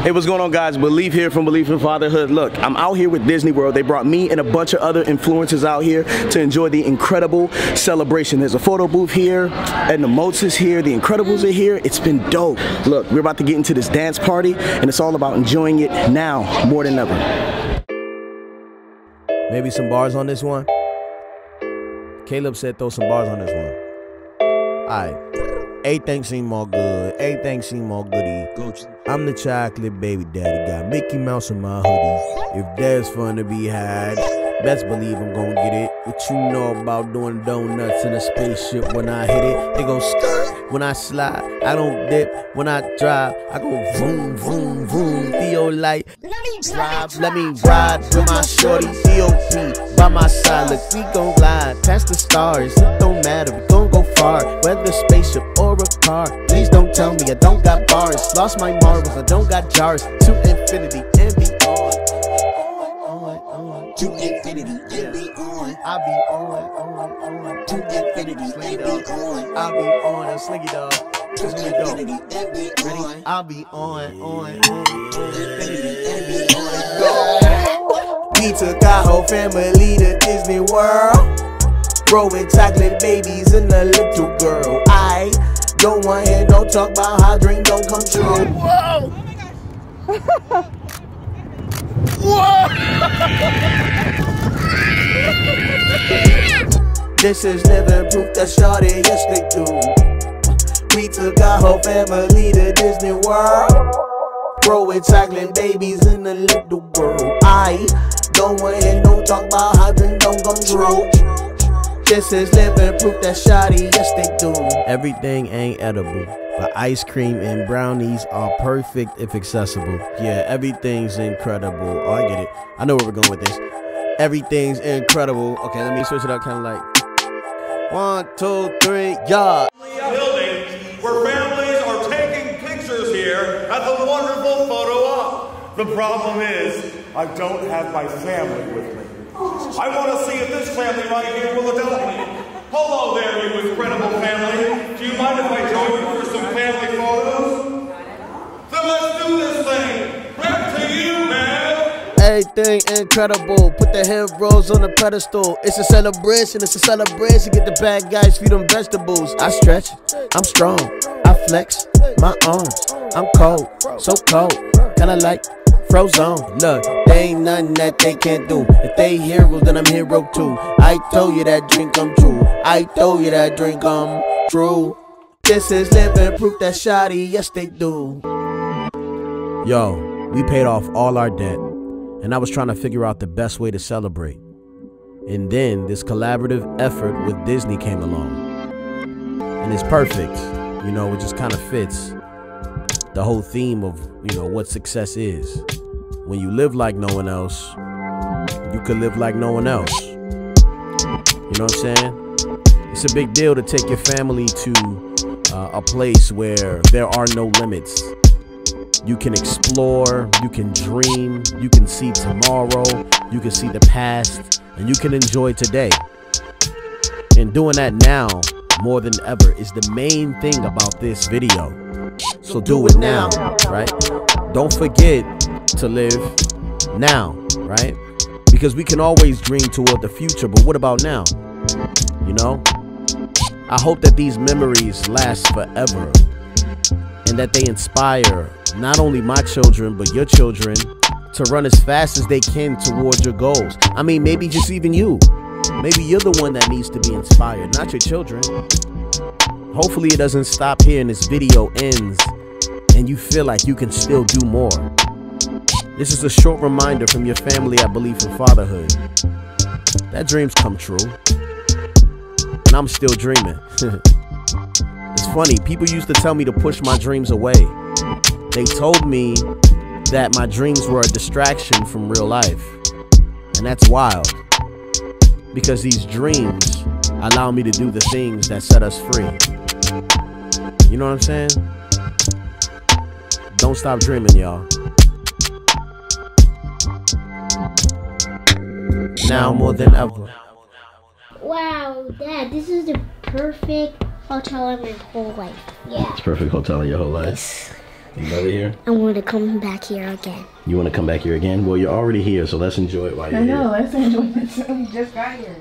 Hey, what's going on, guys? Believe here from Believe in Fatherhood. Look, I'm out here with Disney World. They brought me and a bunch of other influencers out here to enjoy the incredible celebration. There's a photo booth here, and the Moats is here, the Incredibles are here. It's been dope. Look, we're about to get into this dance party, and it's all about enjoying it now more than ever. Maybe some bars on this one? Caleb said throw some bars on this one. Alright. Everything seem all good. Everything seem all goody. I'm the chocolate baby daddy. Got Mickey Mouse in my hoodie. If there's fun to be had, best believe I'm gonna get it. What you know about doing donuts in a spaceship? When I hit it, they go skirt. When I slide, I don't dip. When I drive, I go vroom, vroom, vroom. Theo like, let me ride with my shorty. DOP by my side. Look, we gon' glide past the stars. It don't matter, we gon' go far. Whether spaceship or a car. Please don't tell me I don't got bars. Lost my marbles, I don't got jars. To infinity and beyond. To infinity and beyond. I be on. To infinity and beyond. I be on and slinky dog. Cause we go. Ready? I'll be on. Infinity and beyond. Go. We took our whole family to Disney World. Growing chocolate babies and a little girl. I don't want to hear no talk about how dreams don't come true. Whoa! Whoa! This is living proof that shawty, yes they do. We took our whole family to Disney World. Growing chocolate babies and a little girl. I don't want to hear no talk about how dreams don't come true. This is living proof that shawty, yes they do. Everything ain't edible, but ice cream and brownies are perfect if accessible. Yeah, everything's incredible. Oh, I get it. I know where we're going with this. Everything's incredible. Okay, let me switch it up kind of like 1, 2, 3, yeah. Building where families are taking pictures here at the wonderful photo op. The problem is, I don't have my family with me. I want to see if this family right here will adopt me. Hello there, you incredible family. Do you mind if I join you for some family photos? Then let's do this thing. Back to you, man. Everything incredible. Put the heroes on the pedestal. It's a celebration. It's a celebration. Get the bad guys, feed them vegetables. I stretch. I'm strong. I flex my arms. I'm cold. So cold. Kinda like Frozone. Look, there ain't nothing that they can't do. If they heroes, then I'm hero too. I told you that dream come true. I told you that dream come true. This is living proof that shawty, yes they do. Yo, we paid off all our debt, and I was trying to figure out the best way to celebrate. And then this collaborative effort with Disney came along. And it's perfect. You know, it just kind of fits the whole theme of, you know, what success is. When you live like no one else, you could live like no one else. You know what I'm saying? It's a big deal to take your family to a place where there are no limits. You can explore, you can dream, you can see tomorrow, you can see the past, and you can enjoy today. And doing that now more than ever is the main thing about this video. So do it now, right? Don't forget to live now, right? Because we can always dream toward the future, but what about now? You know? I hope that these memories last forever and that they inspire not only my children, but your children to run as fast as they can towards your goals. I mean, maybe just even you. Maybe you're the one that needs to be inspired, not your children. Hopefully it doesn't stop here and this video ends and you feel like you can still do more. This is a short reminder from your family at Believe in Fatherhood that dreams come true. And I'm still dreaming. It's funny, people used to tell me to push my dreams away. They told me that my dreams were a distraction from real life. And that's wild. Because these dreams allow me to do the things that set us free. You know what I'm saying? Don't stop dreaming, y'all. Now more than ever. Wow, Dad, this is the perfect hotel in my whole life. Yeah. It's a perfect hotel in your whole life. Yes. You love it here? I want to come back here again. You want to come back here again? Well, you're already here, so let's enjoy it while you're here. I know, let's enjoy it. We just got here.